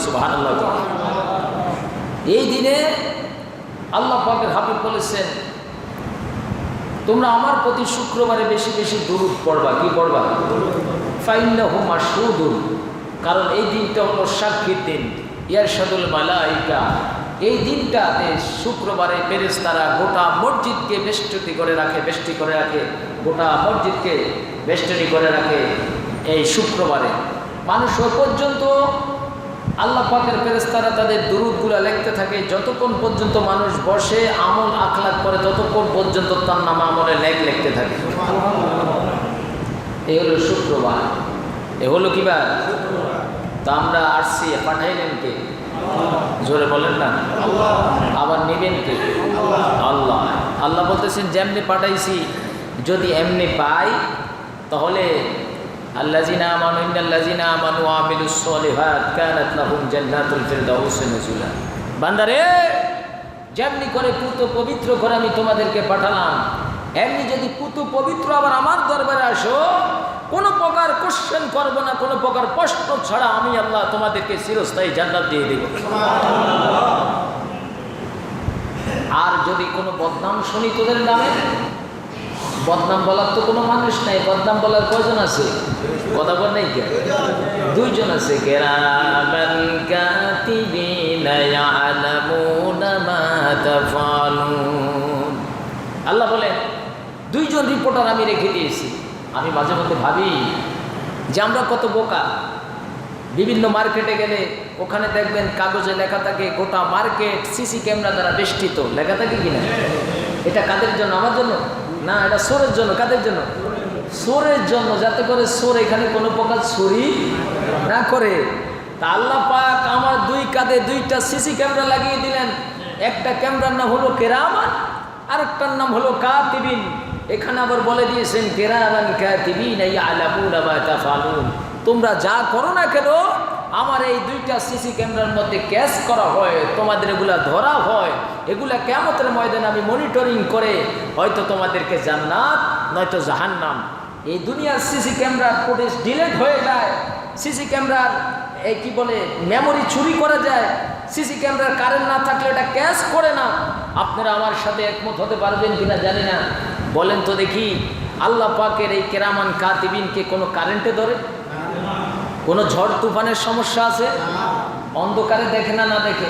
সুবহানাল্লাহ। এই দিনে আল্লাহ পাকের হাবিব বলেছেন, তোমরা আমার প্রতি শুক্রবারে বেশি বেশি দুরূদ পড়বা। কি পড়বা? ফাইন্নাহু মাশহুদুন, কারণ এই দিনটা হলো সাক্ষীর দিন। ইয়ারশাদুল মালাইকা, এই দিনটাতে শুক্রবারে ফেরেশতারা গোটা মসজিদকে বেষ্টনী করে রাখে, গোটা মসজিদকে বেষ্টনী করে রাখে। এই শুক্রবারে মানুষ পর্যন্ত আল্লাহ পাকের ফেরেশতারা তাদের দুরূদগুলো লিখতে থাকে। যতক্ষণ পর্যন্ত মানুষ বসে আমল আখলাক করে, ততক্ষণ পর্যন্ত তার নাম আমলে লেখ লিখতে থাকে। এই হলো শুক্রবার। এ হলো কি বার? তা আমরা আসছি, পাঠাইলেন কে? জোরে বলেন না। আবার নেবেন কে? আল্লাহ। আল্লাহ বলতেছেন, যেমনি পাঠাইছি যদি এমনি পাই, তাহলে আল্লাযিনা আমানু ইন্নাল্লাযিনা আমানু ওয়া আমিলুস সলিহাত কানাত লাহুম জান্নাতুল ফিরদাউস নুজুলা। বান্দারে, যেমনি করে পুত পবিত্র করে আমি তোমাদেরকে পাঠালাম, এমনি যদি পুত পবিত্র আবার আমার দরবারে আসো, কোনো প্রকার কোশ্চেন করব না, কোনো প্রকার প্রশ্ন ছাড়া আমি আল্লাহ তোমাদেরকে চিরস্থায়ী জান্নাত দিয়ে দেব। আর যদি কোনো বদনাম শুনি তোদের নামে, বদনাম বলার তো কোনো মানুষ নাই। বদনাম বলার কয়জন আছে? কথা বল নাই কে? দুইজন আছে। কিরামান কাতিবিনা ইয়ালামুনা মা তাফআলুন। আল্লাহ বলেন, দুইজন রিপোর্টার আমি রেখে দিয়েছি। আমি মাঝে মধ্যে ভাবি যে আমরা কত বোকা। বিভিন্ন মার্কেটে গেলে ওখানে দেখবেন কাগজে লেখা থাকে গোটা মার্কেট সিসি ক্যামেরা দ্বারা বেষ্টিত, লেখা থাকে কিনা? এটা কাদের জন্য? আমার জন্য না, এটা চোরের জন্য। কাদের জন্য? চোরের জন্য, যাতে করে চোর এখানে কোনো প্রকার চুরি না করে। তা আল্লাহ পাক আমার দুই কাঁধে দুইটা সিসি ক্যামেরা লাগিয়ে দিলেন। একটা ক্যামেরার নাম হলো কিরামান, আরেকটার নাম হলো কাতিবিন। এখানে আবার বলে দিয়েছেন কিরামান কাতিবিন ইয়ালামুনা মা তাফআলুন। তোমরা যা করো না কেন, আমার এই দুইটা সিসি ক্যামেরার মধ্যে ক্যাচ করা হয়, তোমাদের এগুলা ধরা হয়। এগুলা কিয়ামতের ময়দানে আমি মনিটরিং করে হয়তো তোমাদেরকে জান্নাত নয়তো জাহান্নাম। এই দুনিয়ার সিসি ক্যামেরার ফুটেজ ডিলিট হয়ে যায়, সিসি ক্যামেরার এই কি বলে মেমোরি চুরি করা যায়, সিসি ক্যামেরার কারেন্ট না থাকলে এটা ক্যাচ করে না। আপনারা আমার সাথে একমত হতে পারবেন কিনা জানি না, বলেন তো দেখি। আল্লাহ পাকের এই কিরামান কাতিবিনকে কোনো কারেন্টে ধরে? কোনো ঝড় তুফানের সমস্যা আছে? অন্ধকারে দেখে না, না দেখে?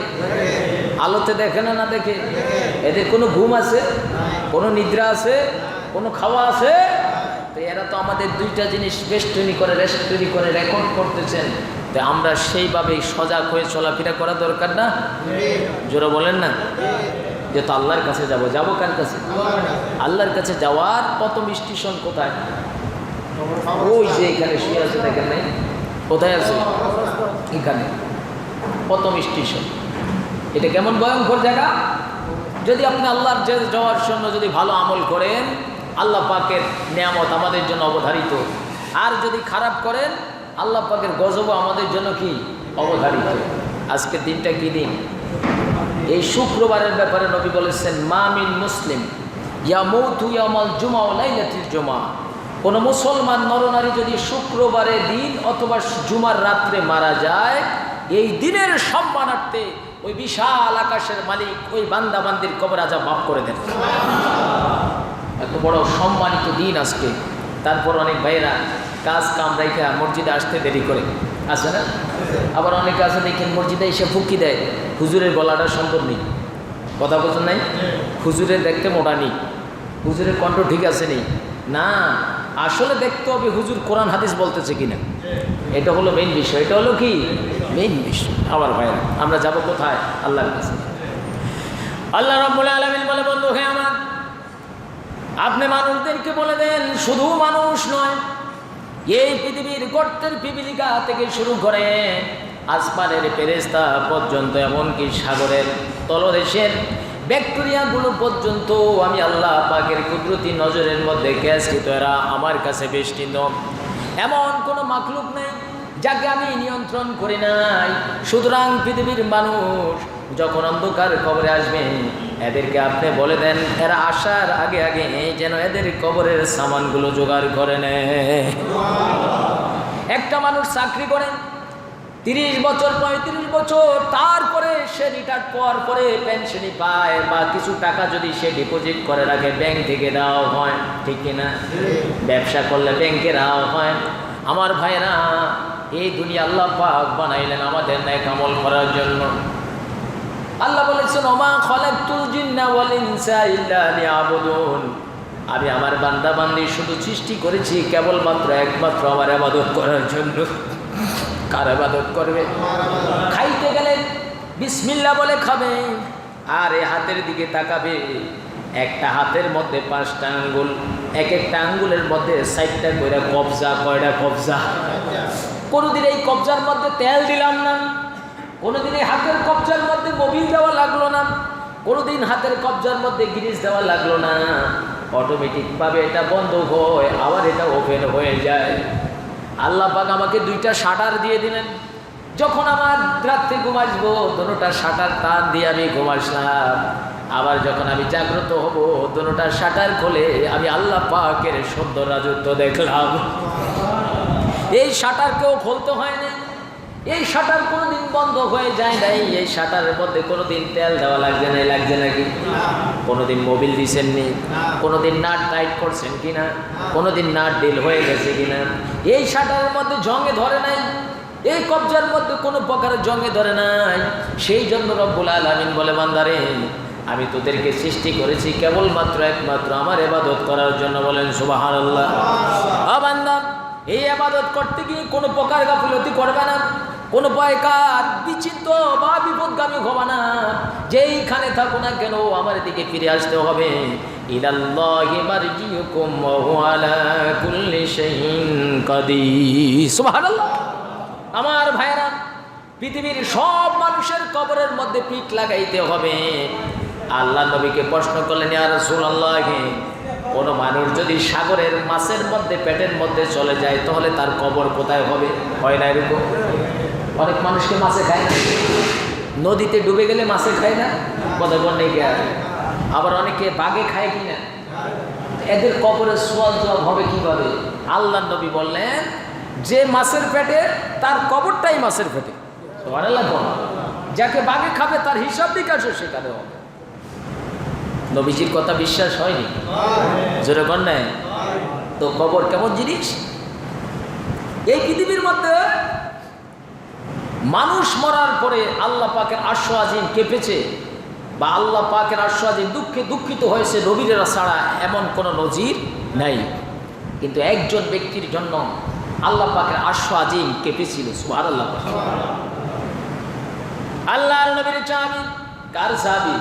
আলোতে দেখে না, না দেখে? এদের কোনো ঘুম আছে? কোনো নিদ্রা আছে? কোনো খাওয়া আছে? তো এরা তো আমাদের দুইটা জিনিস বেষ্টনী করে রেকর্ড করতেছেন। তো আমরা সেইভাবেই সজাগ হয়ে চলাফেরা করা দরকার না? জোরে বলেন না। যে তো আল্লাহর কাছে যাবো কার কাছে? আল্লাহর কাছে যাওয়ার প্রথম স্টেশন কোথায়? ওই যে এখানে শুয়ে আছে, দেখেন নাই? কোথায় আছে? এখানে প্রথম স্টেশন। এটা কেমন ভয়ঙ্কর জায়গা! যদি আপনি আল্লাহর যাওয়ার জন্য যদি ভালো আমল করেন, আল্লাহ পাকের নিয়ামত আমাদের জন্য অবধারিত। আর যদি খারাপ করেন, আল্লাহ পাকের গজব আমাদের জন্য কি অবধারিত। আজকের দিনটা কি দিন? এই শুক্রবারের ব্যাপারে নবী বলেছেন, মা মিন মুসলিম ইয়ামুতু ইয়াউমাল জুমআ ওয়া লাইলাতুল জুমআ। কোনো মুসলমান নরনারী যদি শুক্রবারের দিন অথবা জুমার রাত্রে মারা যায়, এই দিনের সম্মানার্থে ওই বিশাল আকাশের মালিক ওই বান্দা বান্দির কবর আযাব মাফ করে দেন। এত বড় সম্মানিত দিন আজকে। তারপর অনেক ভাইয়েরা কাজ কাম রেখে মসজিদে আসতে দেরি করে, আছে না? আবার অনেকে আছে দেখেন মসজিদে এসে ফুঁকি দেয়, হুজুরের গলাটা সুন্দর নেই। কথা বলছেন নাই? হুজুরের দেখতে মোটা নেই, হুজুরের কণ্ঠ ঠিক আছে নেই। না, আসলে দেখতে হবে হুজুর কোরআন হাদিস বলতেছে কিনা। এটা হলো মেইন বিষয়। এটা হলো কি মেইন বিষয়। আবার ভাইয়েরা, আমরা যাব কোথায়? আল্লাহর কাছে। আল্লাহ রাব্বুল আলামিন বলে, বন্ধু হে আমার, আপনি মানুষদেরকে বলে দেন, শুধু মানুষ নয়, এই পৃথিবীর গর্তের পিপিলিকা থেকে শুরু করে আসমানের ফেরেশতা পর্যন্ত, এমনকি সাগরের তলদেশের ব্যাকটেরিয়াগুলো পর্যন্ত আমি আল্লাহ পাকের কুদরতি নজরের মধ্যে গ্যাসকৃত, এরা আমার কাছে বেষ্টিত। এমন কোনো মাখলুক নেই যাকে আমি নিয়ন্ত্রণ করি নাই। সুতরাং পৃথিবীর মানুষ যখন অন্ধকার কবরে আসবে, এদেরকে আপনি বলে দেন, এরা আসার আগে আগে যেন এদের কবরের সামানগুলো জোগাড় করে নেয়। একটা মানুষ চাকরি করেন, 30 বছর 35 বছর, তারপরে সে রিটায়ার পাওয়ার পরে পেনশনই পায় বা কিছু টাকা যদি সে ডিপোজিট করে রাখে ব্যাংক থেকে দেওয়া হয়, ঠিক কিনা? ব্যবসা করলে ব্যাংকে দেওয়া হয়। আমার ভাইরা, এই দুনিয়া আল্লাহ পাক বানাইলেন আমাদের নেক আমল করার জন্য। আল্লাহ বলেছেন, ওমা খালাকতুল জিন্না ওয়াল ইনসা ইল্লা লিয়াবুদুন, আমি আমার বান্দা বান্দি শুধু সৃষ্টি করেছি কেবলমাত্র একমাত্র আমার ইবাদত করার জন্য। কার ইবাদত করবে? খাইতে গেলে বিসমিল্লাহ বলে খাবে, আর এই হাতের দিকে তাকাবে। একটা হাতের মধ্যে 5টা আঙ্গুল, এক একটা আঙ্গুলের মধ্যে 60টা করে কবজা। কয়টা কবজা? কোনোদিন এই কবজার মধ্যে তেল দিলাম না, কোনোদিন এই হাতের কবজার মধ্যে মোবিল দেওয়া লাগলো না, কোনোদিন হাতের কবজার মধ্যে গ্রিস দেওয়া লাগলো না। অটোমেটিকভাবে এটা বন্ধ হয়, আবার এটা ওপেন হয়ে যায়। আল্লাহ পাক আমাকে 2টা শাটার দিয়ে দিলেন। যখন আমার রাত্রে ঘুম আসবো, দুটোটা শাটার টান দিয়ে আমি ঘুম আসলাম। আবার যখন আমি জাগ্রত হব, দুটোটা শাটার খুলে আমি আল্লাহ পাকের সুন্দর রাজত্ব দেখলাম। এই শাটার কেউ খুলতে হয় না, এই শাটার কোনোদিন বন্ধ হয়ে যায় নাই। এই শাটারের মধ্যে কোনোদিন তেল দেওয়া লাগছে না, লাগছে নাকি? কোনোদিন মোবিল দিছেননি? কোনোদিন নাট টাইট করছেন কিনা? কোনোদিন নাট ডিল হয়ে গেছে কিনা? এই শাটারের মধ্যে জঙ্গে ধরে নাই, এই কবজার মধ্যে কোনো প্রকারের জঙ্গে ধরে নাই। সেই জন্য রব্বুল আলামিন বলে, বান্দারে আমি তোদেরকে সৃষ্টি করেছি কেবলমাত্র একমাত্র আমার ইবাদত করার জন্য। বলেন সুবহানাল্লাহ। বান্দা, এই ইবাদত করতে গিয়ে কোনো প্রকার গাফিলতি করবে না, কোনো প্রকার বিচিত্র বা বিপদগামী হবে না। যেইখানে থাকো না কেন আমার দিকে ফিরে আসতে হবে। ইলাল্লাহি মারজিউকুম ওয়া হুয়া আলা কুল্লি শাইইন কাদির। সুবহানাল্লাহ। আমার ভাইরা, পৃথিবীর সব মানুষের কবরের মধ্যে পিঠ লাগাইতে হবে। আল্লাহ নবীকে প্রশ্ন করলেন, ইয়া রাসূলুল্লাহ, কোনো মানুষ যদি সাগরের মাছের মধ্যে পেটের মধ্যে চলে যায় তাহলে তার কবর কোথায় হবে? হয় না এরকম? অনেক মানুষকে মাছে খায় না, নদীতে ডুবে গেলে মাছে খায় না, কতক্ষণ নেই গে। আবার অনেকে বাঘে খায় কিনা। এদের কবরের সোয়াল জবাব হবে কিভাবে? আল্লাহ নবী বললেন, যে মাছের পেটে তার কবরটাই মাছের পেটে। যাকে বাঘে খাবে তার হিসাব বিকাশও সেখানে হবে। নবীজির কথা বিশ্বাস হয়নি? জোরে কর না। তো কবর কেমন জিনিস? এই পৃথিবীর মধ্যে মানুষ মরার পরে আল্লাহ পাকের আরশ আজিম কেঁপেছে, বা আল্লাহ পাকের আরশ আজিম দুঃখে দুঃখিত হয়েছে নবীরা ছাড়া এমন কোনো নজির নাই। কিন্তু একজন ব্যক্তির জন্য আল্লাহ পাকের আরশ আজিম কেঁপেছিল। সুবহানাল্লাহ। আল্লাহর নবীর সাহাবী। কার সাহাবী?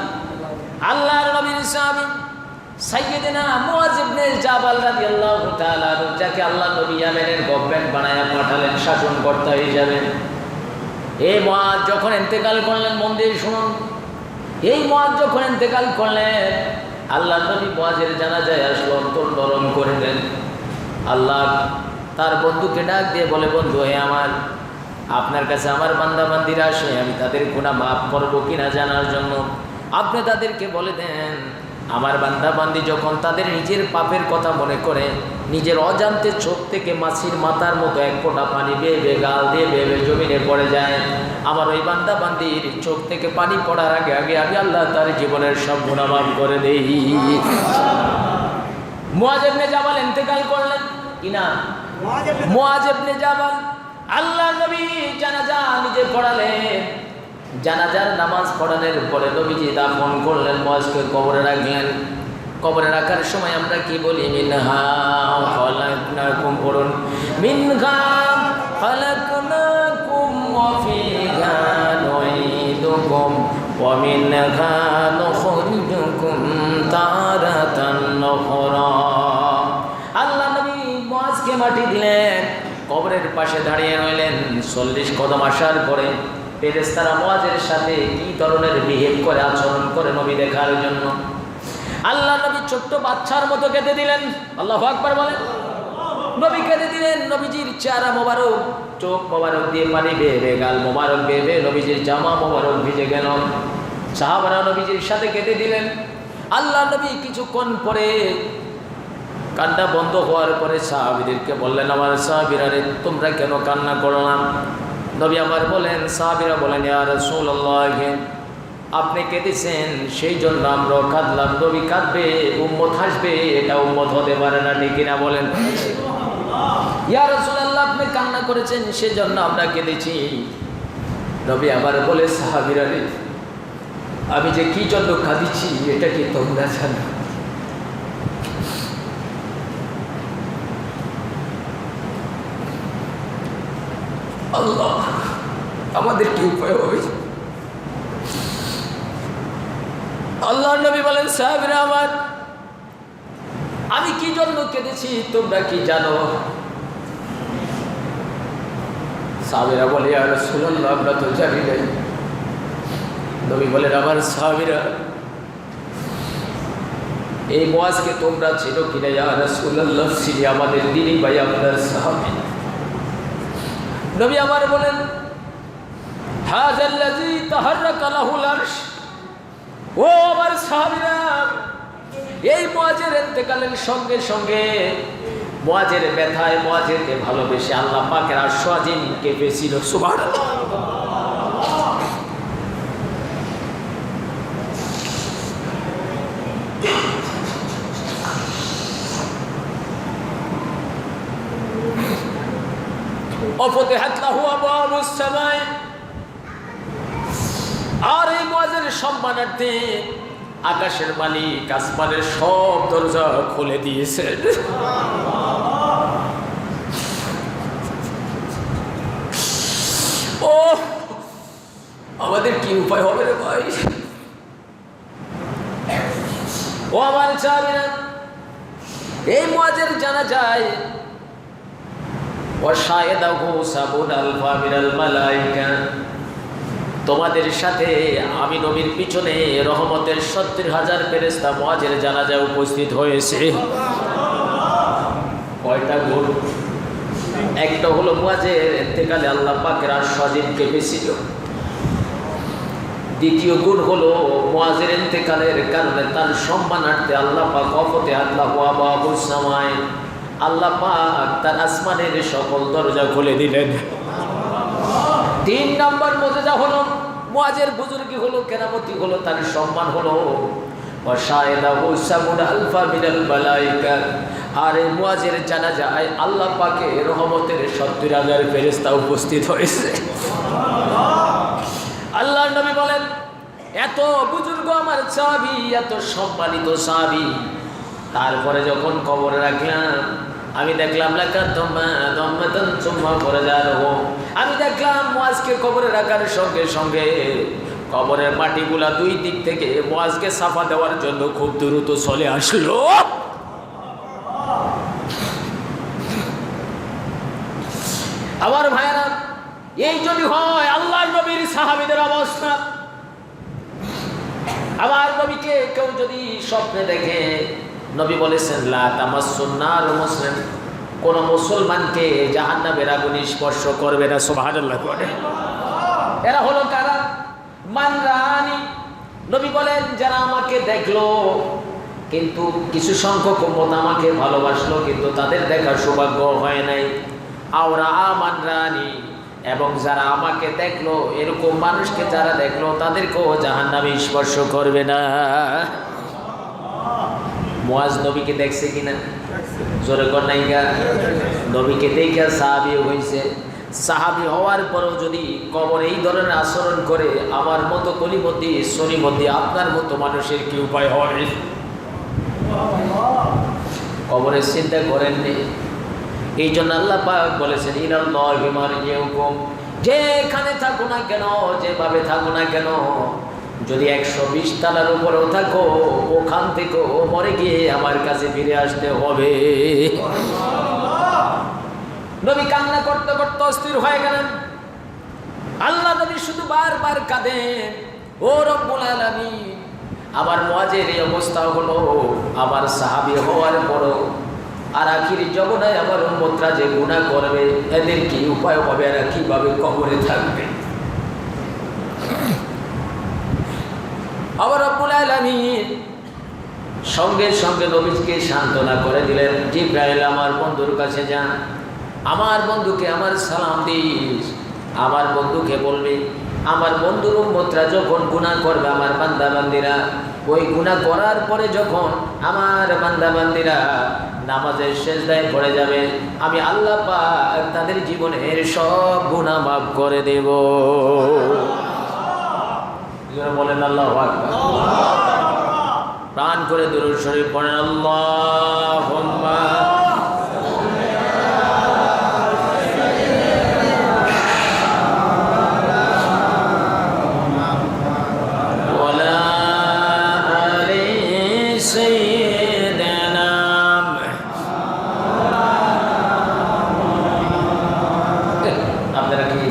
আল্লাহর নবীর সাহাবী সাইয়্যিদনা মুআয ইবনে জাবাল রাদিয়াল্লাহু তাআলা আনহু, যাকে আল্লাহ নবী ইয়ামেনের গভর্নমেন্ট বানায়া পাঠালেন শাসনকর্তা হিসাবে। এই মুআয যখন ইন্তেকাল করলেন, মন দিয়ে শুনুন, এই মুআয যখন ইন্তেকাল করলেন, আল্লাহ নবী মুআযের জানাজায় আসলো, অন্তর নরম করে দেন। আল্লাহ তার বন্ধুকে ডাক দিয়ে বলে, বন্ধু হে আমার, আপনার কাছে আমার বান্দা বান্দিরা আসে, আমি তাদের গুনাহ মাফ করবো কিনা জানার জন্য আপনি তাদেরকে বলে দেন। আমার বান্দা বান্দি যখন তাদের নিজের পাপের কথা মনে করে নিজের অজান্তে চোখ থেকে মাছির মাথার মতো এক ফোঁটা পানি বেয়ে বেয়ে গাল দিয়ে বেয়ে বেয়ে জমিনে পড়ে যায়, আমার ওই বান্দা বান্দির চোখ থেকে পানি পড়ার আগে আগে আমি আল্লাহ তার জীবনের সব গুনাহ মাফ করে দেই। মুআয ইবনে জাবাল ইন্তেকাল করলেন কিনা? মুআয ইবনে জাবাল আল্লাহ নবী জানাজা নিজে পড়ালেন। জানাজার নামাজ পড়ানোর পরে নবীজি দাফন করলেন, মুআযকে কবরে রাখলেন। কবরে রাখার সময় আমরা কি বলি? মিনহা খালাকনাকুম, পড়ুন, মিনহা খালাকনাকুম ওয়া ফিহা নুঈদুকুম ওয়া মিনহা নুখরিজুকুম তারাতান উখরা। আল্লাহ নবী মুআযকে মাটি দিলেন, কবরের পাশে দাঁড়িয়ে রইলেন। 40 কদম আসার পরে ফেরেশতারা মুআযের সাথে কি ধরনের বিহেভ করে, আচরণ করে নবী দেখার জন্য আল্লাহ নবী ছোট্ট বাচ্চার মতো কেঁদে দিলেন। আল্লাহু আকবার বলেন। নবী কেঁদে দিলেন। নবীজির চেহারা মোবারক, চোখ মোবারক দিয়ে পানি বেয়ে বেয়ে, গাল মোবারক বেয়ে বেয়ে নবীজির জামা মোবারক ভিজে গেল। সাহাবারা নবীজির সাথে কেঁদে দিলেন। আল্লাহ নবী কিছুক্ষণ পরে কান্না বন্ধ হওয়ার পরে সাহাবীদেরকে বললেন, আমার সাহাবীরা রে, তোমরা কেন কান্না করলাম? নবী আমার বলেন, সাহাবীরা বলেন, ইয়া রাসূলুল্লাহ, আপনি কেঁদেছেন সেই জন্য আমরাও কাঁদলাম। নবী কাঁদবে, উম্মত হাসবে, এটা উম্মত হতে পারে না, ঠিক কিনা বলেন? ইয়া রাসূলুল্লাহ, আপনি কান্না করেছেন সেজন্য আমরা কেঁদেছি। নবী আবার বলে, সাহাবীরা রে, আমি যে কি জন্য কাঁদিছি এটা কি তোমরা জানো? আল্লাহ, আমাদের কি উপায় হবে? আল্লাহর নবী বলেন, সাহাবীরা আমার, আমি কি জন্য কেঁদেছি তোমরা কি জানো? সাহাবীরা বলে, ইয়া রাসূলুল্লাহ, আমরা তো জানি না। নবী বলেন, আমার সাহাবীরা, এই মুআজকে তোমরা চিনো কিনা? ইয়া রাসূলুল্লাহ, চিনি, আমাদের দিনী ভাই, আপনার সাহাবী। নবী আমার বলেন, হাযাল্লাযী তাহাররাকা লাহুল আরশ। ও আমার সাহাবীরা, এই মুআজের ইন্তেকালের সঙ্গে সঙ্গে মুআজের ব্যথায়, মুআজেরকে ভালোবেসে আল্লাহ পাকের আরশ আজিম কেঁপেছিল। সুবহানাল্লাহ। وفتحت له أبواب السماء। আর এই মুআজের সম্মানার্থে আকাশের মালিক আসমানের সব দরজা খুলে দিয়েছেন। ও, আমাদের কি উপায় হবে রে ভাই? ও আমার সাহাবীরা, এই মুআজের জানা যায় তোমাদের সাথে আমি নবীর পিছনে রহমতের ৭০,০০০ ফেরেশতা মুআজের জানাজায় উপস্থিত হয়েছে। কয়টা গুণ? একটা হলো মুআজের ইন্তেকালে আল্লাহ পাকের আরশ আজিম কেঁপেছিল। দ্বিতীয় গুণ হলো মুআজের ইন্তেকালের কারণে তার সম্মানার্থে আল্লাহ পাক ওয়াফতিহাত লাহু আবওয়াবুস সামায়, আল্লাহ পাক তার আসমানের সকল দরজা খুলে দিলেন। ৩ নম্বর মুজিজা হলো মুআজের বুজুর্গি হলো, কেরামতি হলো, তার সম্মান হলো। ওয়াশাহিদাহু সাবুনা আলফা মিনাল মালায়েকা। আর এই মুআজের জানাজায় আল্লাহ পাকের রহমতের ৭০,০০০ ফেরেশতা উপস্থিত হয়েছে। আল্লাহর নবী বলেন, এত বুজুর্গ আমার সাহাবী, এত সম্মানিত সাহাবী, তারপরে যখন কবরে রাখলাম আমি দেখলাম আমি দেখলাম মুআজকে কবরে রাখার সঙ্গে সঙ্গে কবরের মাটিগুলা দুই দিক থেকে মুআজকে সাফা দেওয়ার জন্য খুব দ্রুত চলে আসলো। আমার ভাইরা, এই যদি হয় আল্লাহর নবীর সাহাবীদের অবস্থা, আমার নবীকে কেউ যদি স্বপ্নে দেখে, নবী বলেছেন লা তামাসসুন নার মুসলিম, কোন মুসলমানকে জাহান্নামের আগুন স্পর্শ করবে না। সুবহানাল্লাহ। এরা হলো কারা? মান রানি। নবী বলেন, যারা আমাকে দেখলো কিন্তু কিছু সংখ্যক উম্মত আমাকে ভালোবাসলো কিন্তু তাদের দেখার সৌভাগ্য হয় নাই। আওরা মান রানি, এবং যারা আমাকে দেখলো, এরকম মানুষকে যারা দেখলো তাদেরকেও জাহান্নামে স্পর্শ করবে না। মুআজ নবীকে দেখছে কিনা? জোরে কর নাইগা। নবীকে দেখে সাহাবী হয়েছে। সাহাবী হওয়ার পরও যদি কবরে এই ধরনের আচরণ করে, আমার মতো কলিমদ্দি সনিমদ্দি আপনার মতো মানুষের কি উপায় হবে? কবরের চিন্তা করেননি। এই জন্য আল্লাহ পাক বলেছেন, ইলাল্লাহি মারজিউকুম, যেখানে থাকো না কেন, যেভাবে থাকো না কেন, যদি ১২০ তলার উপরেও থাকো, ওখান থেকেও মরে গিয়ে আমার কাছে ফিরে আসতে হবে। নবী কান্না করতে করতে অস্থির হয়ে গেলেন। আল্লাহ নবী শুধু বারবার কাঁদেন, ও রব্বুল আলামিন, আমার মুআজের এই অবস্থা হলো, আমার সাহাবী হওয়ার পরও আর আখির জগনায় আমার উম্মতরা যে গুনাহ করবে, এদের কি উপায় হবে? এরা কিভাবে কবরে থাকবে? আবার রব্বুল আলামিন সঙ্গে সঙ্গে নবীকে সান্ত্বনা করে দিলেন, জিবরাইল আমার বন্ধুর কাছে যান, আমার বন্ধুকে আমার সালাম দিস, আমার বন্ধুকে বলবে, আমার বন্ধুর উম্মতরা যখন গুনাহ করবে, আমার বান্দা বান্দিরা ওই গুনাহ করার পরে যখন আমার বান্দা বান্দিরা নামাজের সিজদায় পড়ে যাবে, আমি আল্লাহ পাক তাদের জীবনের সব গুনাহ মাফ করে দেব। বলেন আল্লাহু আকবার। প্রাণ করে দুরূদ শরীফ পড়েন, আল্লাহুম্মা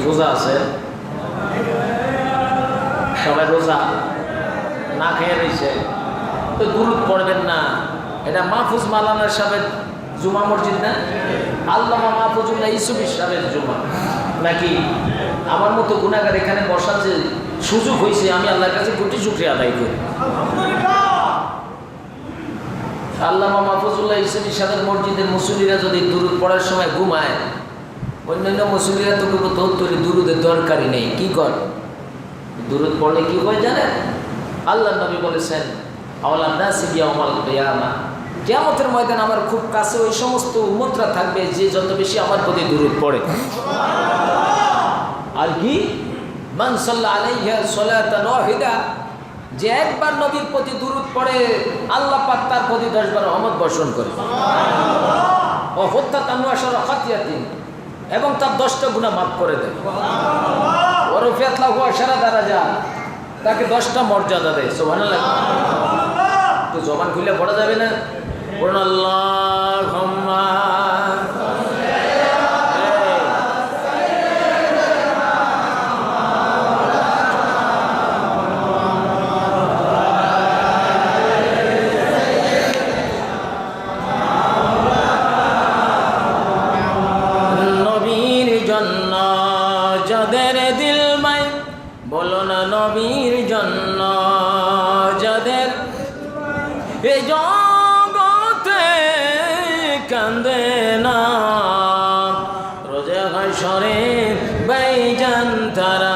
রোজা আছে, সবাই রোজা না খেয়ে রয়েছে, তো দুরূদ পড়বেন না। এটা মাহফুজ মাওলানা সাহেবের জুমা মসজিদ না, আল্লামা মাহফুজুল্লাহ ইউসুফী সাহেবের জুমা নাকি? আমার মতো গুনাহগার এখানে বসার যে সুযোগ হয়েছে, আমি আল্লাহর কাছে কোটি শুকরিয়া আদায় করি। আল্লামা মাহফুজুল্লাহ ইউসুফী সাহেবের মসজিদের মুসল্লিরা যদি দুরূদ পড়ার সময় ঘুমায়, অন্যান্য মুসল্লিরা তো তোর দুরূদের দরকারই নেই। কি কর? দুরূদ পড়লে কি হয় জানেন? আল্লাহ নবী বলেছেন, আওয়ালান নাসি ইয়াউমাল কিয়ামা, কিয়ামতের ময়দানে আমার খুব কাছে ওই সমস্ত উম্মতরা থাকবে যে যত বেশি আমার প্রতি দুরূদ পড়ে। আর কি? মান সাল্লা আলাইহি সালাতান ওয়াহিদা, যে একবার নবীর প্রতি দুরূদ পড়ে আল্লাহ পাক তার প্রতি 10 বার রহমত বর্ষণ করে। ও হুত্তাত আনহু আশরা খাতিয়াতিন, এবং তার 10টা গুনাহ মাফ করে দেয়। ওরফিয়াত লাহু আশরা দারাজাত, তাকে 10টা মর্যাদা দেয়। সুবহানাল্লাহ। তো জবান খুলে পড়া যাবে না? বলুন আল্লাহুম্মা নবীর জন্য যাদের এই জগতে কান্দে না, রোজা হাসরে ভাইজান তারা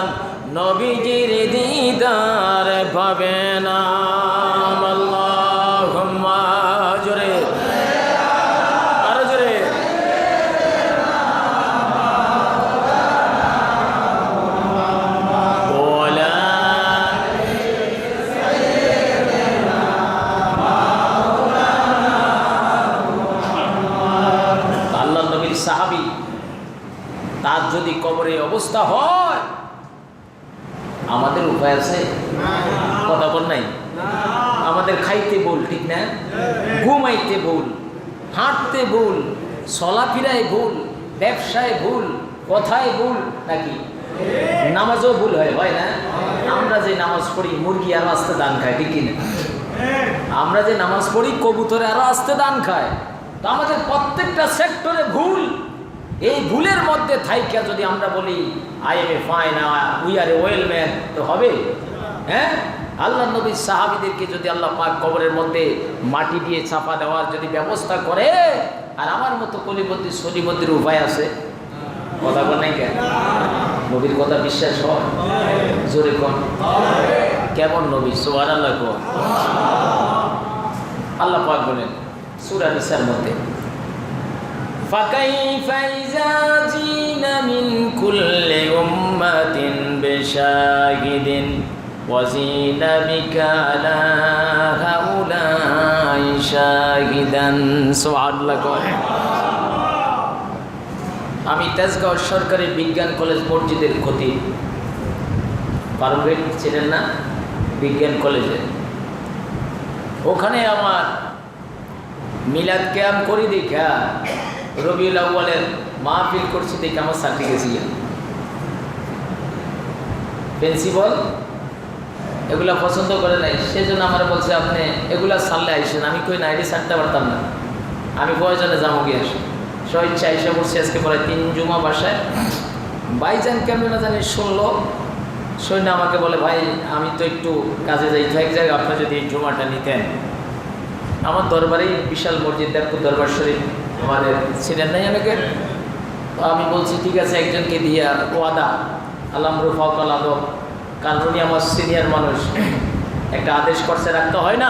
নবীজির দিদার পাবে না। আল্লাহুম্মা জোরে, আরো জোরে। সাহাবী, তার যদি কবরে অবস্থা হয়, আমাদের উপায় আছে? কথা বল নাই। আমাদের খাইতে বল, ঠিক না? ঘুমাইতে ভুল, হাঁটতে ভুল, চলাফেরায় ভুল, ব্যবসায় ভুল, কথায় ভুল, নাকি? নামাজও ভুল হয় না? আমরা যে নামাজ পড়ি মুরগি আরো আস্তে দান খায়, ঠিক কিনা? আমরা যে নামাজ পড়ি কবুতরে আরো আস্তে দান খায়। তো আমাদের প্রত্যেকটা সেক্টরে ভুল। এই ভুলের মধ্যে থাইকা যদি আমরা বলি I M A fine, we are A well man, তো হবে? হ্যাঁ, আল্লাহ নবী সাহাবীদেরকে যদি আল্লাহ পাক কবরের মধ্যে মাটি দিয়ে চাপা দেওয়ার যদি ব্যবস্থা করে, আর আমার মতো কলিবদ্দি সলিবদ্দির উপায় আছে? কথা বল নাই কেন? নবীর কথা বিশ্বাস হয়? জোরে কোন কেমন নবী? সুবহানাল্লাহ। আল্লাহ পাক বলেন সূরা নিসার মধ্যে, ফাকাইফা ইযা জিনা মিন কুল্লি উম্মাতিন বিশাহিদিন ওয়া জিনা বিকা আলা হাউলাই শাহিদান। সুবহানাল্লাহ। আমি তেজগাঁও সরকারি বিজ্ঞান কলেজ মসজিদের খতিব, পারভেজ ছিলেন না বিজ্ঞান কলেজে, ওখানে আমার মিলাদ ক্যাম্প করি দেখা রবিউল আউয়ালের মাহফিল করছি দেখে আমার সার্টিফিকেট, প্রিন্সিপাল এগুলা পছন্দ করে নাই, সেজন্য আমার বলছে আপনি এগুলা সারলে আইসেন। আমি কই না, এটি সারতে পারতাম না, আমি প্রয়োজনে যাবো গিয়ে আসি। স্বেচ্ছা এসে পড়ছি আজকে প্রায় 3 জুমা বাসায়। ভাইজান কেমন না জানি শুনলো, শুনে আমাকে বলে ভাই আমি তো একটু কাজে যাই, এক জায়গায় আপনি যদি এই জুমাটা নিতেন। আমার দরবারেই বিশাল মসজিদ, দেবপুর দরবার শরীফ আমাদের ছিলেন নাই অনেকে, তো আমি বলছি ঠিক আছে একজনকে দিয়ে ওয়াদা আল্লাহ রুফাউকাল আদব, কারণ উনি আমার সিনিয়র মানুষ, একটা আদেশ করছে রাখতে হয় না,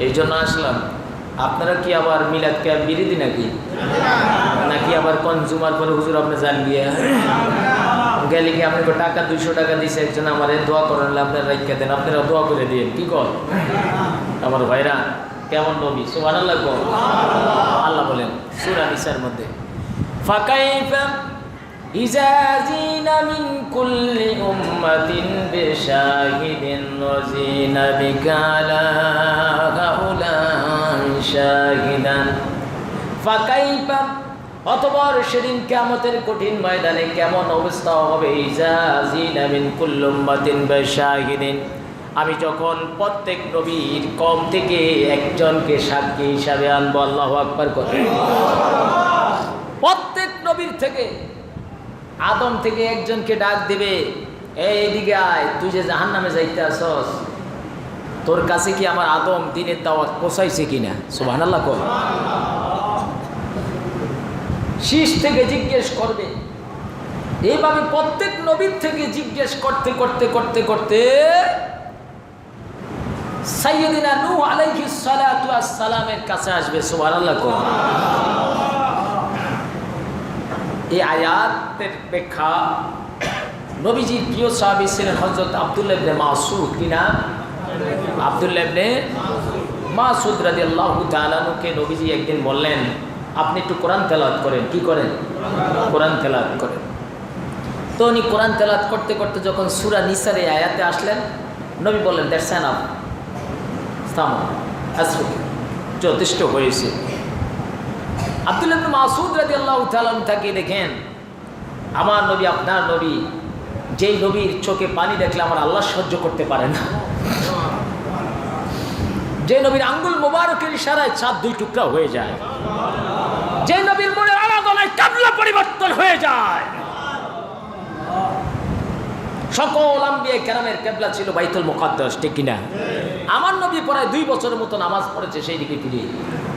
এই জন্য আসলাম। আপনারা কি আবার মিলাদ ক্যাম্প বিরোধী নাকি নাকি আবার কনজুমার করে হুজুর আপনি জান গিয়ে গেলে কি আপনাকে টাকা 200 টাকা দিছে একজন আমার দোয়া করেন, আপনারা রাইখা দেন, আপনারা দোয়া করে দিন। কি কর আমার ভাইরা, কেমন নবী সুবহানাল্লাহ। আল্লাহ বলেন সূরা নিসার মধ্যে, ফাকাইফা ইযা জিনা মিন কুল্লি উম্মাতিন বিশাহিদিন ওয়া জিনা বিকা আলা হাউলাই শাহিদান। ফাকাইফা অতঃপর সেদিন কিয়ামতের কঠিন ময়দানে কেমন অবস্থা হবে, ইযা জিনা মিন কুল্লি উম্মাতিন বিশাহিদিন, আমি যখন প্রত্যেক নবীর কম থেকে একজনকে সাক্ষী হিসাবে আনবো। আল্লাহু আকবার করে। প্রত্যেক নবীর থেকে আদম থেকে একজনকে ডাক দেবে, এইদিকে আয়, তুই যে জাহান্নামে যাইতে আসস, তোর কাছে কি আমার আদম দিনের দাওয়াত পৌঁছাইছে কিনা? সুবহানাল্লাহ কর। শীষ থেকে জিজ্ঞেস করবে, এইভাবে প্রত্যেক নবীর থেকে জিজ্ঞেস করতে করতে করতে করতে সাইয়্যিদিনা নূহ আলাইহিস সালাতু ওয়াস সালামের কাছে আসবে। সুবহানাল্লাহ কর। এই আয়াতের ব্যাখ্যা নবীজির প্রিয় সাহাবী ছিলেন হযরত আব্দুল্লাহ ইবনে মাসউদ। কি নাম? আব্দুল্লাহ ইবনে মাসউদ রাদিয়াল্লাহু তাআলা আনহুকে নবীজি একদিন বললেন, আপনি একটু কোরআন তেলাওয়াত করেন। কি করেন? কোরআন তেলাওয়াত করেন। তো উনি কোরআন তেলাওয়াত করতে করতে যখন সূরা নিসার এই আয়াতে আসলেন, নবী বললেন, দ্যাটস এনাফ, থামো, আসুক, যথেষ্ট হয়েছে। আব্দুল্লাহ ইবনে মাসউদ রাদিয়াল্লাহু তাআলা তাকে দেখেন, আমার নবী, আপনার নবী, যেই নবীর চোখে পানি দেখলে আমার আল্লাহ সহ্য করতে পারে না, যে নবীর আঙ্গুল মোবারকের ইশারায় চাঁদ 2 টুকরা হয়ে যায়, যে নবীর মনের আরাধনায় কিবলা পরিবর্তন হয়ে যায়। সকল আম্বিয়া কেরামের কিবলা ছিল বাইতুল মুকাদ্দাস, ঠিক কিনা? আমার নবী প্রায় 2 বছরের মতো নামাজ পড়েছে সেই দিকে ফিরে।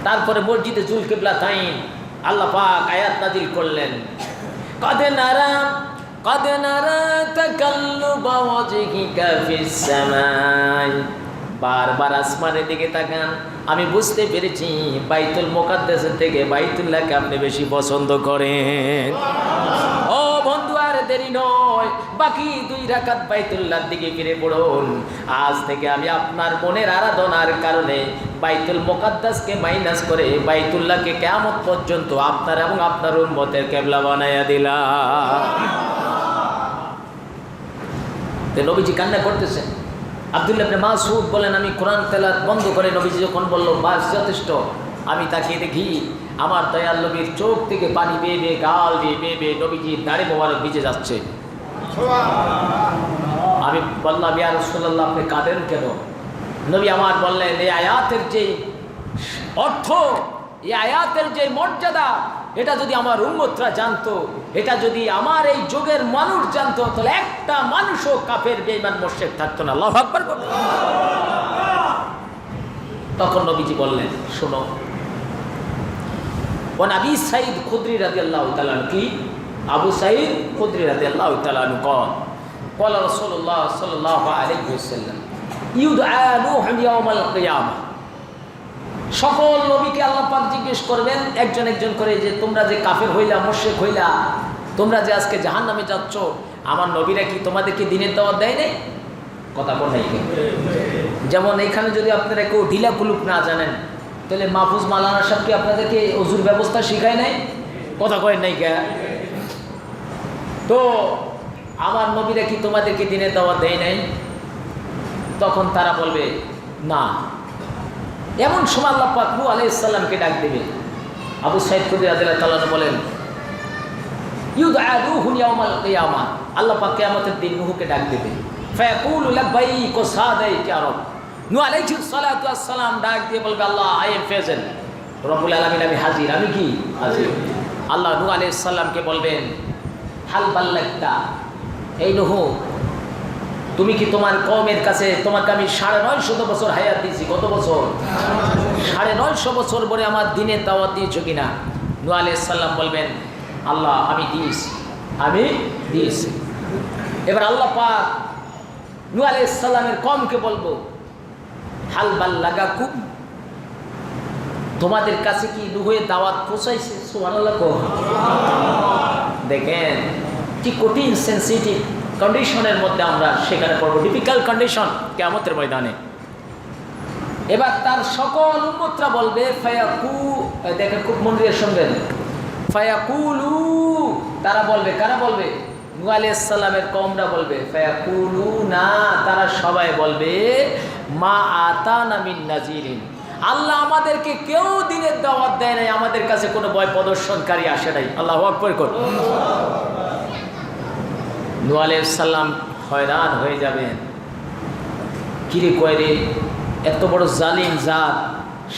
তারপরে মসজিদে জুল কিবলাতাইন আল্লাহ পাক আয়াত নাযিল করলেন, কদ নারা তাকাল্লুবা ওয়াজহিকা ফিস সামাই, বারবার আসমানের দিকে তাকান, আমি বুঝতে পেরেছি বাইতুল মুকাদ্দাসের থেকে বাইতুল্লাহকে আপনি বেশি পছন্দ করেন। ও বন্ধু, আর দেরি নয়, বাকি 2 রাকাত বাইতুল্লাহর দিকে ফিরে পড়ুন। আজ থেকে আমি আপনার মনের আরাধনার কারণে বাইতুল মুকাদ্দাসকে মাইনাস করে বাইতুল্লাহকে কিয়ামত পর্যন্ত আপনার এবং আপনার উম্মতের কিবলা বানায়া দিলাম। তো নবীজি কান্না করতেছেন। আব্দুল্লাহ ইবনে মাসউদ বলেন, আমি কোরআন তেলাওয়াত বন্ধ করে নবীজি যখন বলল বাস যথেষ্ট, আমি তাকিয়ে দেখি আমার দয়াল নবীর চোখ থেকে পানি বেয়ে বেয়ে, গাল বেয়ে বেয়ে বেয়ে নবীজির দাড়ি মোবারক ভিজে যাচ্ছে। আমি বললাম, ইয়া রাসূলুল্লাহ, আপনি কাঁদেন কেন? নবী আমার বললেন, এই আয়াতের যে অর্থ, এই আয়াতের যে মর্যাদা, এটা যদি আমার উম্মতরা জানতো, এটা যদি আমার এই যুগের মানুষ জানতো, তাহলে একটা মানুষও কাফের বেঈমান মুশরিক থাকতো না। আল্লাহু আকবার। তখন নবীজি বললেন, শোনো, ওয়ান আবি সাঈদ খুদরি রাদিয়াল্লাহু তাআলা কি আবু সাঈদ খুদরি রাদিয়াল্লাহু তাআলা قال قال رسول الله صلى الله عليه وسلم يدعى نوح يوم القيامه, সকল নবীকে আল্লাহ পাক জিজ্ঞেস করবেন একজন একজন করে, যে তোমরা যে কাফের হইলা, মুশরিক হইলা, তোমরা যে আজকে জাহান্নামে যাচ্ছ, আমার নবীরা কি তোমাদেরকে দ্বীনের দাওয়াত দেয় নাই? কথা বল নাই। যেমন এখানে যদি আপনারা কেউ ঢিলা কুলুপ না জানেন, তাহলে মাহফুজ মাওলানা সাহেব কি আপনাদেরকে ওযুর ব্যবস্থা শিখায় নাই? কথা কয় নাই কে? তো আমার নবীরা কি তোমাদেরকে দ্বীনের দাওয়াত দেয় নাই? তখন তারা বলবে না। এমন সময় আল্লাহ পাক নূহ আলাইহিস সালামকে ডাক দেবে। আবু সাঈদ খুদরি রাদিয়াল্লাহু তাআলা বলেন, ইউদআ নূহুন ইয়াউমাল কিয়ামা, আল্লাহ পাক কিয়ামতের দিন নূহকে ডাক দেবে। ফায়াকুলু লাব্বাইক ওয়া সাদাইক ইয়া রব, নূহ আলাইহিস সালাতু ওয়াস সালাম ডাক দিয়ে বলবে, আল্লাহ আই এম প্রেজেন্ট, রব্বুল আলামিন আমি হাজির। আমি কি হাজির? আল্লাহ নূহ আলাইহিস সালামকে বলবেন, হাল বাল্লাগতা, এই নূহ, তুমি কি তোমার কওমের কাছে, তোমাকে আমি 950 বছর হায়াত দিয়েছি। কত বছর? 950 বছর পরে আমার দ্বীনের দাওয়াত দিয়েছো কিনা? নূহ আলাইহিস সালাম বলবেন, আল্লাহ আমি দিয়েছি। এবার আল্লাহ পাক নূহ আলাইহিস সালামের কওমকে বলবো, হাল বাল্লাগাকুম, তোমাদের কাছে কি নূহের দাওয়াত পৌঁছাইছে? সুবহানাল্লাহ। দেখেন কি কঠিন সেনসিটিভ কন্ডিশনের মধ্যে আমরা সেখানে পড়বো, ডিফিকাল্ট কন্ডিশন কিয়ামতের ময়দানে। এবার তার সকল উম্মতরা বলবে দেখেন খুব মন দিয়ে শুনবেন, ফায়াকুলু, তারা বলবে, কারা বলবে? নূহ আলাইহিস সালামের কওমরা বলবে, ফায়াকুলু না, তারা সবাই বলবে, মা আতানা মিন নাজিরিন, আল্লাহ আমাদেরকে কেউ দিনের দাওয়াত দেয় নাই, আমাদের কাছে কোনো ভয় প্রদর্শনকারী আসে নাই। আল্লাহু আকবার কর। নূহ আলাইহিস সালাম হয়রান হয়ে যাবেন, কিরে কয়রে এত বড় জালিম জাত,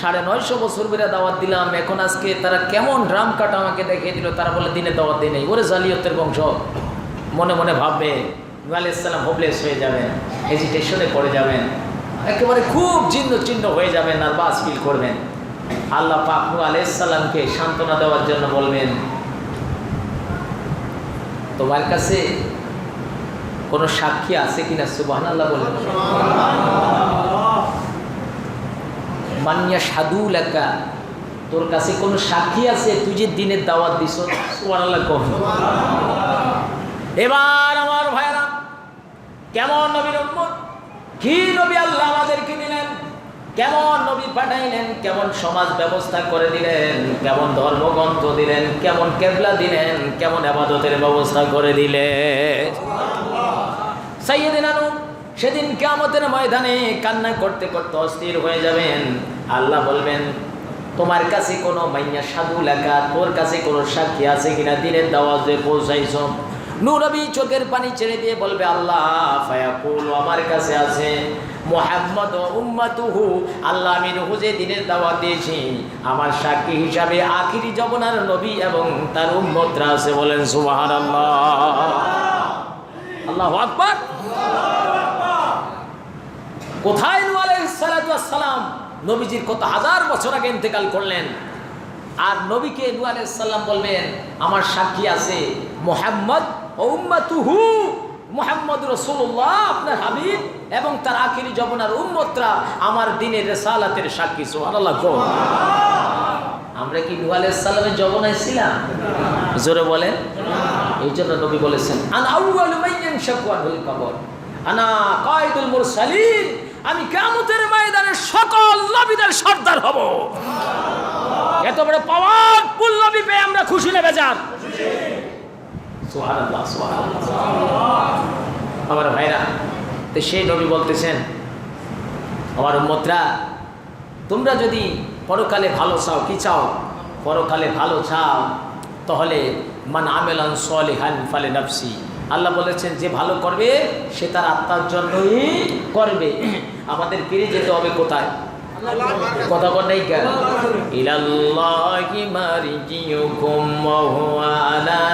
950 বছর ধরে দাওয়াত দিলাম, এখন আজকে তারা কেমন ড্রাম কাটা আমাকে দেখিয়ে দিল, তারা বলে দিনে দাওয়াত দেয় নাই, ওরে জালিয়তের বংশ। মনে মনে ভাববে, নূহ আলাইহিস সালাম হোপলেস হয়ে যাবেন, হেজিটেশনে পড়ে যাবেন, একেবারে খুব চিহ্ন হয়ে যাবেন, নার্ভাস ফিল করবেন। আল্লাহ পাক নূহ আলাইহিস সালামকে সান্ত্বনা দেওয়ার জন্য বলবেন, তোমার কাছে কোনো সাক্ষী আছে কিনা? সুবহানাল্লাহ বলেন। মানিয়া সাধু লেখা, তোর কাছে কোনো সাক্ষী আছে তুই যে দিনের দাওয়াত দিস? সুবহানাল্লাহ কহ। এবার আমার ভাইরা, কেমন নবীর উম্মত, কি নবী আল্লাহ আমাদেরকে দিলেন, কেমন নবী পাঠাইলেন, কেমন সমাজ ব্যবস্থা করে দিলেন, কেমন ধর্মগ্রন্থ দিলেন, কেমন কেবলা দিলেন, কেমন ইবাদতের ব্যবস্থা করে দিলেন। সাইয়্যিদুনা নূহ সেদিন কিয়ামতের ময়দানে কান্না করতে করতে অস্থির হয়ে যাবেন। আল্লাহ বলবেন, তোমার কাছে কোনো মাইয়া সাধু লেখা, তোর কাছে কোনো সাক্ষী আছে কিনা দিনের দাওয়াত যে পৌঁছাইছ? নূহ নবী চোখের পানি ছেড়ে দিয়ে বলবে, আল্লাহ, ফায়াকুল, আমার কাছে আছে, মুহাম্মদ ও উম্মাতুহু, আল্লাহ আমি নূহ যে দিনের দাওয়াত দিয়েছি, আমার সাক্ষী হিসাবে আখিরি জমানার নবী এবং তার উম্মতরা আছে। বলেন সুবহানাল্লাহ, আল্লাহু আকবার। কোথায় নূহ আলাইহিস সালাম নবীজির কত হাজার বছর আগে ইন্তেকাল করলেন, আর নবীকে নূহ আলাইহিস সালাম বলবেন, আমার সাক্ষী আছে মুহাম্মদ ও উম্মাতুহু, মুহাম্মদ রাসূলুল্লাহ আপনার হাবিব এবং তার আখিরি জমানার উম্মতরা আমার দ্বীনের রিসালাতের সাক্ষী। সুবহানাল্লাহ। আমরা কি নূহ আলাইহিস সালামের জমানায় ছিলাম? জোরে বলেন। এই জন্য নবী বলেছেন, আনা আউয়ালু মান ইয়ানশাকু আনহুল কবর, আনা কায়দুল মুরসালিন, আমি কিয়ামতের ময়দানে সকল নবীদের সর্দার হব। এত বড় পাওয়ারফুল নবী পেয়ে আমরা খুশি না বেজার? সুবহানাল্লাহ, সুবহানাল্লাহ। আমার ভাইরা, তো সেই নবী বলতেছেন, আমার উম্মতরা, তোমরা যদি পরকালে ভালো চাও, কি চাও? পরকালে ভালো চাও, তাহলে মান আমেলান সলিহান ফালিনাফসি, আল্লাহ বলেছেন যে ভালো করবে সে তার আত্মার জন্যই করবে। আমাদের ফিরে যেতে হবে কোথায়? কথা বল নাই কেন? ইলাল্লাহি মারজিউকুম ওয়া হুয়া আলা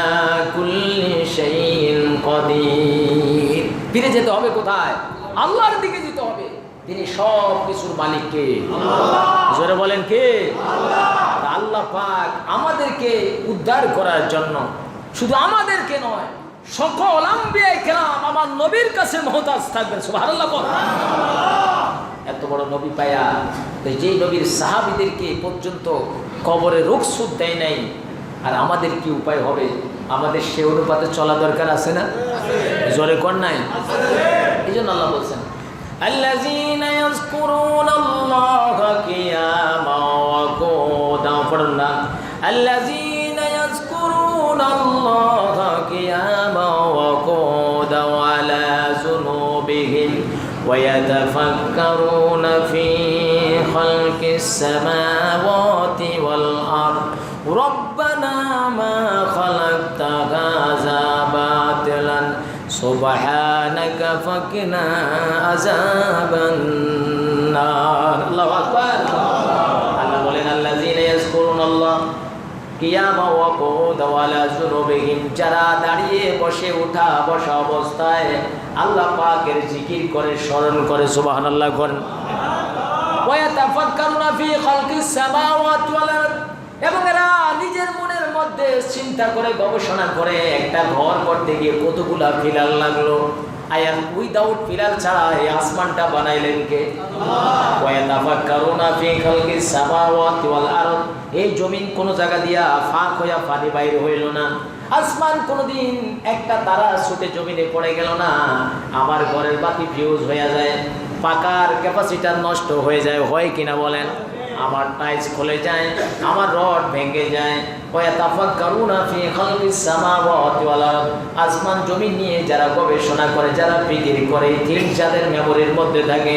কুল্লি শাইইন কাদির। ফিরে যেতে হবে কোথায়? আল্লাহর দিকে যেতে হবে। তিনি সব কিছুর মালিক কে? আল্লাহ। জোরে বলেন কে? আল্লাহ। আল্লাহ পাক আমাদেরকে উদ্ধার করার জন্য, শুধু আমাদেরকে নয়, সকল আম্বিয়া কেরাম আমার নবীর কাছে মুহতাজ থাকবেন। সুবহানাল্লাহ। এত বড় নবী পায়া, যেই নবীর সাহাবীদেরকে পর্যন্ত কবরে রুখসুদ দেয় নাই, আর আমাদের কি উপায় হবে? আমাদের সে অনুপাতে চলা দরকার আছে না? জোরে কর নাই? এই জন্য আল্লাহ বলছেন, আল্লাযীনা ইয়াযকুরুনাল্লাহা কিয়ামান ওয়া কুউদান, পড়ুনা, আল্লাযীনা ইয়াযকুরুনাল্লাহা কিয়ামান ওয়া কুউদান ওয়া আলা যুনুবিহিম ওয়া ইয়াতাফাক্কারুনা ফী খালকিস সামাওয়াতি ওয়াল আরদ রব্বানা মা খালাকতা হাযা বাতিলান সুবহানাকা ফাকিনা আযাবান নার। আল্লাহু আকবার। আল্লাহ বলেন, আল্লাযীনা ইয়াযকুরুনাল্লাহ কিয়ামান ওয়া কুউদান ওয়া আলা যুনুবিহিম, যারা দাঁড়িয়ে বসে ওঠা বসা অবস্থায় আল্লাহ পাকের জিকির করে, স্মরণ করে। সুবহানাল্লাহ করেন। ওয়া ইয়াতাফাক্কারুনা ফী খালকিস সামাওয়াতি ওয়াল আরদ, এবং এরা নিজের মনের মধ্যে চিন্তা করে গবেষণা করে একটা ঘর করতে গিয়ে কতগুলা পিলার লাগলো। আয়ার উইদাউট পিলার ছাড়া এই আসমানটা বানাইলেন কে? ওয়ায়াতাফাক্কারুনা ফি খালকিস সামাওয়াতি ওয়াল আরদ। এই জমিন কোন জায়গা দিয়া ফাঁক হইয়া পানি বাইর হইল না। আসমান কোনদিন একটা তারা ছুটে জমিনে পড়ে গেল না। আমার ঘরের বাতি ফিউজ হয়ে যায়, পাকার ক্যাপাসিটার নষ্ট হয়ে যায়, হয় কিনা বলেন? আমার টাইলস খুলে যায়, আমার রড ভেঙে যায়। ওয়ায়াতাফাক্কারুনা ফি খালকিস সামাওয়াতি ওয়াল আরদ। আসমান জমিন নিয়ে যারা গবেষণা করে, যারা ফিকির করে, ঠিক যাদের মেমোরির মধ্যে থাকে,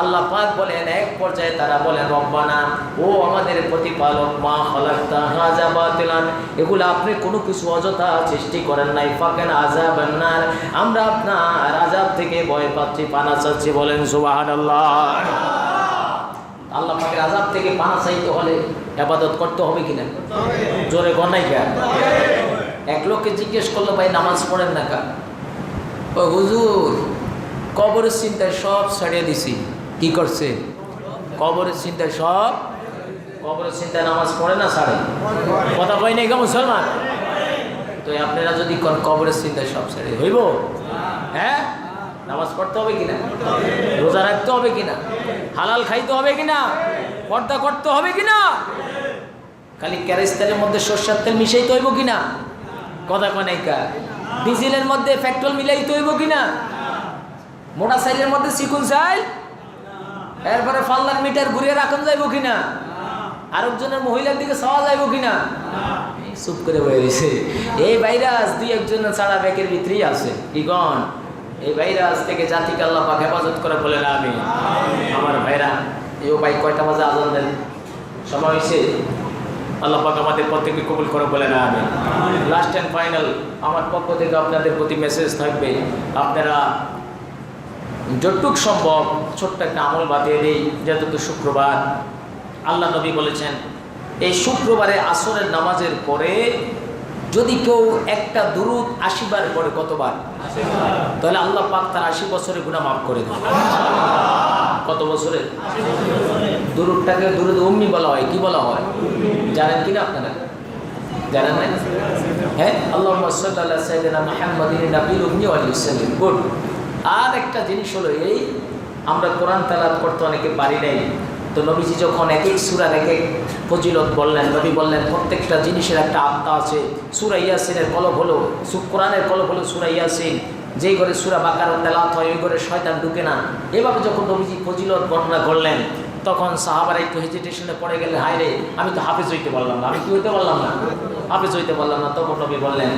আল্লাহ পাক বলেন এক পর্যায়ে তারা বলেন রব্বানা, ও আমাদের প্রতিপালক, মা খালাকতা হাযা বাতিলান, এগুলো আপনি কোনো কিছু অযথা সৃষ্টি করেন নাই, ফাকানা আযাবান নার, আমরা আপনার আযাব থেকে ভয় পাচ্ছি, পানা চাচ্ছি। বলেন সুবহানাল্লাহ। আল্লাহ পাকের আযাব থেকে পানা চাইতে হলে ইবাদত করতে হবে কিনা? জোরে গনাই কা। এক লোককে জিজ্ঞেস করলো, ভাই নামাজ পড়েন না কা? ও হুজুর, কবরের চিন্তায় সব ছাড়িয়ে দিছি। কি করছে? কবরের চিন্তায় সব, কবরের চিন্তায় নামাজ পড়ে না ছাড়ে? কথা কয় নাই গা মুসলমান? তো আপনারা যদি কবরের চিন্তায় সব ছাড়ে হইব? হ্যাঁ, নামাজ পড়তে হবে কিনা? রোজা রাখতে হবে কিনা? হালাল খাইতে হবে কিনা? পর্দা করতে হবে কিনা? খালি ক্যারেজ তেলের মধ্যে সরষের তেল মিশাইতে হইব কিনা? কথা কয় নাই কা। ডিজেলের মধ্যে পেট্রোল মিলাইতে হইব কিনা? মোটর সাইকেলের মধ্যে চিকুন চাই, এরপরে ফাল্লার মিটার ঘুরিয়ে রাখুন যাইব কিনা? আরেকজনের মহিলার দিকে চাওয়া যাইব কিনা? চুপ করে বয়ে দিছে। এই ভাইরাস দুই একজনের ছাড়া ব্যাগের ভিতরেই আছে। কি গণ? এই ভাইরাস থেকে জাতিকে আল্লাহ পাক হেফাজত করে বলেন আমিন। আমার ভাইরা, এই ভাই কয়টা বাজে আজান দেন? সময় হয়েছে? আল্লাহ পাক আমাদের প্রত্যেককে কবুল করে বলেন আমিন। লাস্ট অ্যান্ড ফাইনাল আমার পক্ষ থেকে আপনাদের প্রতি মেসেজ থাকবে, আপনারা যতটুক সম্ভব ছোট্ট একটা আমল বাতিয়ে দিই। যেহেতু শুক্রবার, আল্লাহ নবী বলেছেন এই শুক্রবারে আসরের নামাজের পরে যদি কেউ একটা দুরুদ 80 বার পড়ে, কতবার? তাহলে আল্লাহ পাক তার 80 বছরের গুনাহ মাফ করে দেন। কত বছরের? দুরুদটাকে দুরুদ উম্মি বলা হয়। কি বলা হয় জানেন কিনা আপনারা? জানেন না? হ্যাঁ, আল্লাহুম্মা সাল্লি আলা সাইয়্যিদিনা মুহাম্মাদিন নাবিয়্যিল উম্মি ওয়া আলিহি ওয়াসাল্লাম। গুড। আর একটা জিনিস হলো এই, আমরা কোরআন তেলাওয়াত করতে অনেকে পারি নাই। তো নবীজি যখন এক এক সূরার এক এক ফজিলত বললেন, নবী বললেন প্রত্যেকটা জিনিসের একটা আত্মা আছে। সূরা ইয়াসিনের কলব হলো, কোরআনের কলব হলো সূরা ইয়াসিন। যেই ঘরে সূরা বাকারা তেলাওয়াত হয় ওই ঘরে শয়তান ঢুকে না। এভাবে যখন নবীজি ফজিলত বর্ণনা করলেন, তখন সাহাবারা একটু হেজিটেশনে পড়ে গেলে, হায় রে, আমি তো হাফেজ হইতে পারলাম না, আমি কি হইতে পারলাম না? হাফেজ হইতে পারলাম না। তখন নবী বললেন,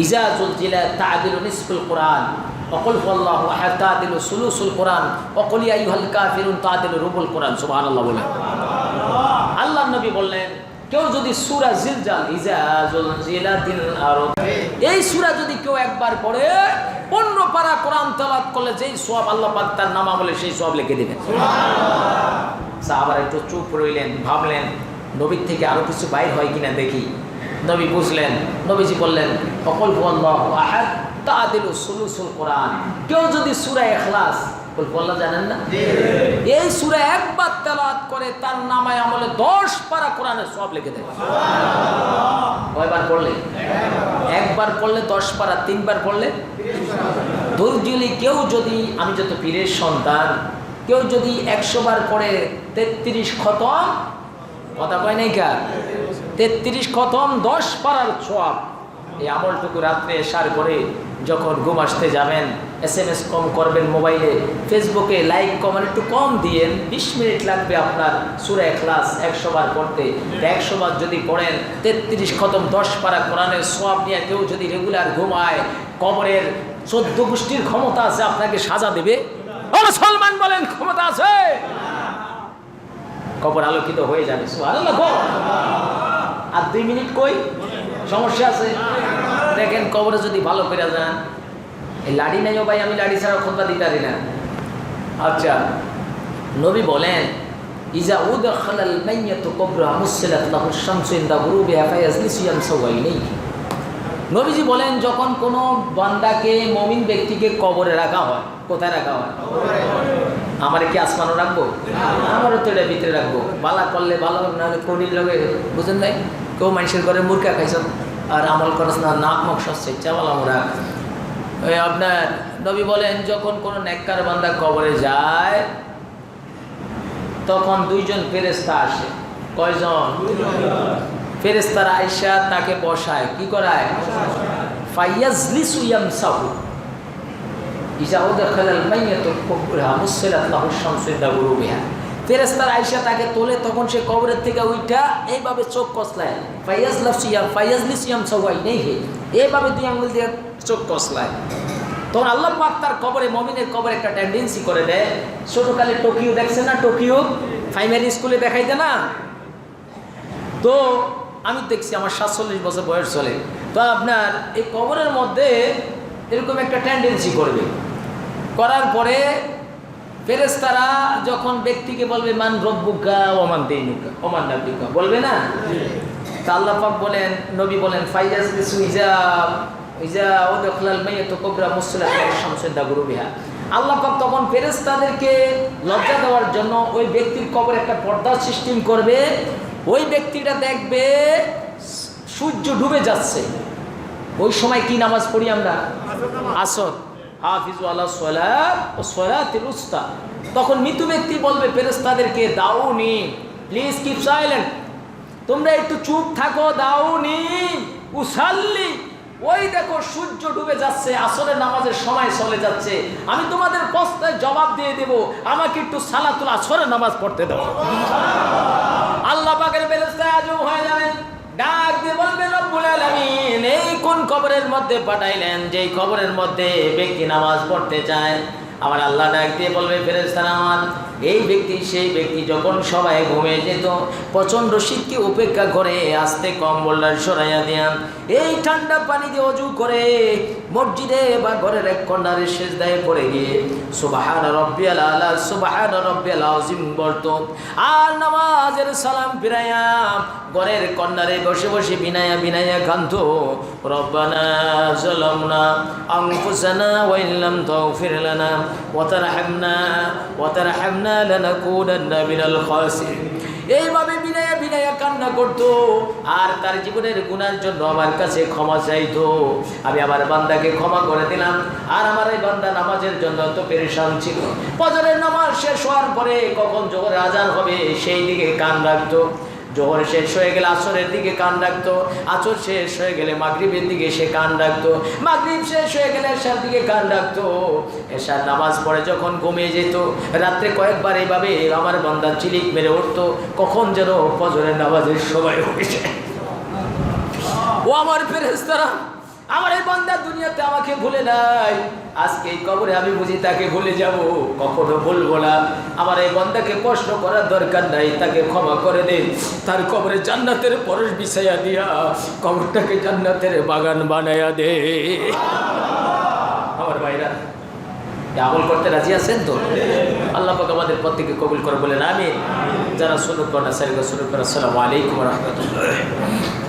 ইজা জুলজিলা তা'দিলু নিসফুল কুরআন, অকুল হুয়াল্লাহু আহাদ তা'দিলু সুলুসুল কুরআন, অকুল ইয়া আইয়ুহাল কাফিরুন তা'দিলু রুবুল কুরআন। সুবহানাল্লাহ বলেন। আল্লাহর নবী বললেন, কেউ যদি সূরা জিলজাল, ইজা জুলজিলাতিল আরদ, এই সূরা যদি কেউ একবার পড়ে 15 পারা কোরআন তেলাওয়াত করলে যেই সওয়াব আল্লাহ পাক তার নাম আমলে সেই সওয়াব লিখে দিবেন। সুবহানাল্লাহ। সাহাবারা একটু চুপ রইলেন, ভাবলেন নবীর থেকে আরো কিছু বাইর হয় কিনা দেখি। নবী বুঝলেন, নবীজি বললেন, অকুল হুয়াল্লাহু আহাদ তা'দিলু সুলুসুল কুরআন। কেউ যদি সূরা ইখলাস, বললাম জানেন না, এই সূরা একবার তেলাওয়াত করে তার নামায় আমলে 10 পারা কোরআনের সওয়াব লিখে দেয়। কয়বার পড়লে? একবার পড়লে 10 পারা, 3 বার পড়লে ধৈর্যলি কেউ যদি, আমি যত পীরের সন্তান, কেউ যদি 100 বার পড়ে 33 খতম, কথা কয় নাই কা, 33 খতম 10 পারার সওয়াব। এই আমলটুকু রাত্রে এশার করে যখন ঘুম আসতে যাবেন, SMS কম করবেন মোবাইলে, ফেসবুকে লাইক কমেন্ট একটু কম দিয়েন। 20 মিনিট লাগবে আপনার সূরা ইখলাস 100 বার পড়তে। 100 বার যদি পড়েন, 33 খতম 10 পারা কোরআনের সওয়াব নিয়ে কেউ যদি রেগুলার ঘুমায়, কবরের 14 গোষ্ঠীর ক্ষমতা আছে আপনাকে সাজা দেবে। ও মুসলমান বলেন, ক্ষমতা আছে? কবর আলোকিত হয়ে যাবে। সুবহানাল্লাহ। আর 2 মিনিট কই, সমস্যা আছে? দেখেন কবরে যদি ভালো করে যান, এই লাড়ি নাই ভাই, আমি লাড়ি ছাড়া খুতবা দিতে পারি না। আচ্ছা, নবী বলেন, ইজা উদখালাল মাইয়াতু কবরা মুসসালাত লাহু শামসু ইনদা গুরুবিহা ফায়াজলিসু ইয়ামসাওয়াইনাই। নবীজি বলেন, যখন কোনো বান্দাকে, মুমিন ব্যক্তিকে কবরে রাখা হয়, কোথায় রাখা হয়? আমার কি আসমানও রাখবো? আমারও তো এটা ভিতরে রাখবো। বালা করলে ভালো, নাহলে করির লগে, বুঝেন নাই? কেউ মানুষের ঘরে মুরগা খাইছ আর আমল করছ না, নাক মুখ সচ্ছে চাওয়াল আমরা। ওই আপনার নবী বলেন যখন কোনো নেককার বান্দা কবরে যায় তখন দুইজন ফেরেশতা আসে। কয়জন? ফেরেশতারা আইসা তাকে বসায়, কি করায়? ফায়াজলিসু ইয়ামসাহু ইজা উদখালাল মাইয়াতু কুবরা মুসসালাত লাহু শামসু ইনদা গুরুবিহা। ফেরেশতারা আইসা তাকে তোলে, তখন সে কবরের থেকে উঠা এইভাবে চোখ কসলায়। ফায়াজলিসু ইয়ামসাহু আইনাইহি, এইভাবে দুই আঙ্গুল দিয়ে চোখ কসলায়। তখন আল্লাহ পাক তার কবরে, মমিনের কবরে একটা টেন্ডেন্সি করে দেয়। ছোটকালে টোকিও দেখছে না? টোকিও প্রাইমারি স্কুলে দেখাইতে না? তো আমি দেখছি, আমার 47 বছর বয়স চলে। তো আপনার এই কবরের মধ্যে এরকম একটা টেন্ডেন্সি করবে, করার পরে ফেরেশতারা যখন ব্যক্তিকে বলবে মান রব্বুকা ওমান দীনুকা ওমান নাবিয়ুকা, বলবে না? তা আল্লাহ পাক বলেন, নবী বলেন ফায়াজলিসু ইজা উদখালাল মাইয়াতু কুবরা মুসসালাত লাহু শামসু ইনদা গুরুবিহা। আল্লাহ পাক তখন ফেরেশতাদেরকে লজ্জা দেওয়ার জন্য ওই ব্যক্তির কবরে একটা পর্দা সিস্টেম করবে। ওই ব্যক্তিটা দেখবে সূর্য ডুবে যাচ্ছে। ওই সময় কি নামাজ পড়ি আমরা? আসর। হাফিজু আলাস সালাত ও সালাতিল উস্তা। তখন মৃত ব্যক্তি বলবে ফেরেশতাদেরকে, দাউনি, প্লিজ কিপ সাইলেন্ট, তোমরা একটু চুপ থাকো, দাউনি উসাল্লি। ওই দেখো সূর্য ডুবে যাচ্ছে, আসরের নামাজের সময় চলে যাচ্ছে, আমি তোমাদের প্রশ্নের জবাব দিয়ে দেব, আমাকে একটু সালাতুল আসরের নামাজ পড়তে দাও। আল্লাহ পাকের ফেরেশতা আজম হয়ে যাবেন, ডাক দিয়ে বলবেন রব্বুল আলামিন এই কোন কবরের মধ্যে পাঠাইলেন যেই কবরের মধ্যে ব্যক্তি নামাজ পড়তে চায়। আমার আল্লাহ ডাক দিয়ে বলবে ফেরেশতারা আমার এই ব্যক্তি সেই ব্যক্তি যখন সবাই ঘুমিয়ে যেত, প্রচণ্ড শীতকে উপেক্ষা করে আস্তে কম্বলটা সরাইয়া দিয়াম, এই ঠান্ডা পানি দিয়ে অজু করে মসজিদে বা ঘরের এক কর্নারে সিজদায় পড়ে গিয়ে সুবহান রব্বিয়াল আলা সুবহান রব্বিয়াল আযীম বলতো, আর নামাজের সালাম ফিরাইয়া ঘরের কর্নারে বসে বসে বিনায়া বিনায়া কাঁদতো, রব্বানা যালামনা আনফুসানা ওয়া ইল্লাম তাগফির লানা ওয়া তারহামনা লানাকুনান্না মিনাল খাসিরিন। এইভাবে বিনায়া বিনায়া কান্না করতো আর তার জীবনের গুনার জন্য আমার কাছে ক্ষমা চাইতো। আমি আমার বান্দাকে ক্ষমা করে দিলাম। আর আমার এই বান্দা নামাজের জন্য তো পেরেশান ছিল। ফজরের নামাজ শেষ হওয়ার পরে কখন জোহরের আজান হবে সেই দিকে কান রাখতো, জোহর শেষ হয়ে গেলে আসরের দিকে কান রাখতো, আসর শেষ হয়ে গেলে মাগরিবের দিকে সে কান রাখতো, মাগরিব শেষ হয়ে গেলে এশার দিকে কান রাখতো। এশার নামাজ পড়ে যখন ঘুমিয়ে যেত, রাত্রে কয়েকবার এইভাবে আমার বান্দা চিলিক মেরে উঠতো, কখন যেন ফজরের নামাজের সময় হয়েছে। ও আমার ফেরেশতারা, আমার এই বান্দা দুনিয়াতে আমাকে ভুলে নাই, আজকে এই কবরে আমি বুঝি তাকে ভুলে যাব, কখনো ভুলবো না। আমার এই বান্দাকে প্রশ্ন করার দরকার নাই, তাকে ক্ষমা করে দে, তার কবরে জান্নাতের পরশ বিছাইয়া দিয়া কবরটাকে জান্নাতের বাগান বানাইয়া দে। আমার ভাইরা আমল করতে রাজি আছেন তো? আল্লাহ পাক আমাদের প্রত্যেককে কবুল করে বলেন আমিন। যারা শুরু করেন সারিকা শুরু করেন। আসসালামু আলাইকুম ওয়া রাহমাতুল্লাহ।